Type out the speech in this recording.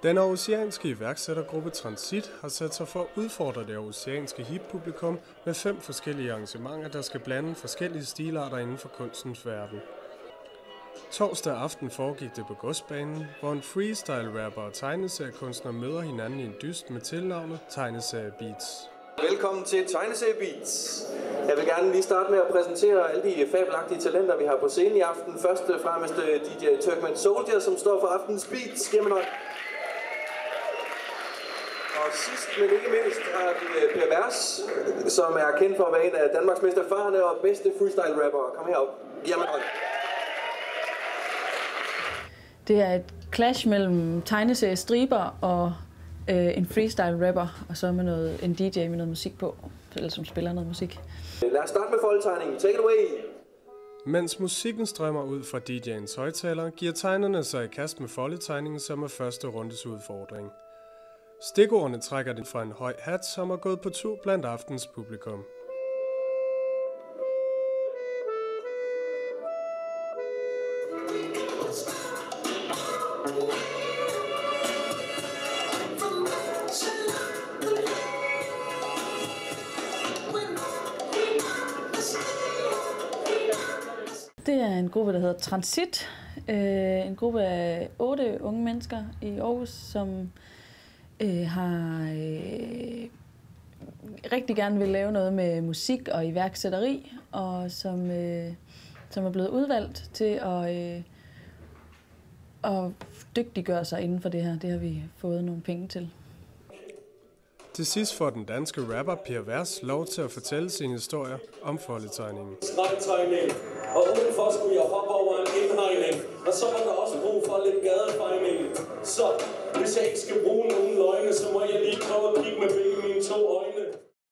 Den aarhusianske iværksættergruppe Transit har sat sig for at udfordre det aarhusianske hip-publikum med 5 forskellige arrangementer, der skal blande forskellige stilarter inden for kunstens verden. Torsdag aften foregik det på Godsbanen, hvor en freestyle-rapper og tegneseriekunstner møder hinanden i en dyst med tilnavnet Tegneserie Beats. Velkommen til Tegneserie Beats. Jeg vil gerne lige starte med at præsentere alle de fabelagtige talenter, vi har på scenen i aften. Først og fremmest DJ Turkman Soldier, som står for aftenens beats. Giv mig Og sidst, men ikke mindst, har vi Per Vers, som er kendt for at være en af Danmarks mest erfarne og bedste freestyle-rappere. Kom herop. Giv mig hånd. Det er et clash mellem tegneseriestriber og en freestyle-rapper, og så med en DJ med noget musik på, eller som spiller noget musik. Lad os starte med foldetegningen. Take it away! Mens musikken strømmer ud fra DJ'ens højttaler, giver tegnerne sig i kast med foldetegningen, som er første rundes udfordring. Stikordene trækker den fra en høj hat, som er gået på tur blandt aftens publikum. Det er en gruppe, der hedder Transit. En gruppe af 8 unge mennesker i Aarhus, som har rigtig gerne vil lave noget med musik og iværksætteri, og som er blevet udvalgt til at dygtiggøre sig inden for det her. Det har vi fået nogle penge til. Til sidst får den danske rapper Per Vers lov til at fortælle sine historier om foldetegningen. Stregtegning, og udenfor skulle jeg hoppe over en indhegning, og så var der også brug for lidt gadefejning. Så hvis jeg ikke skal bruge nogen løgne, så må jeg lige prøve at kigge med begge mine 2 øjne.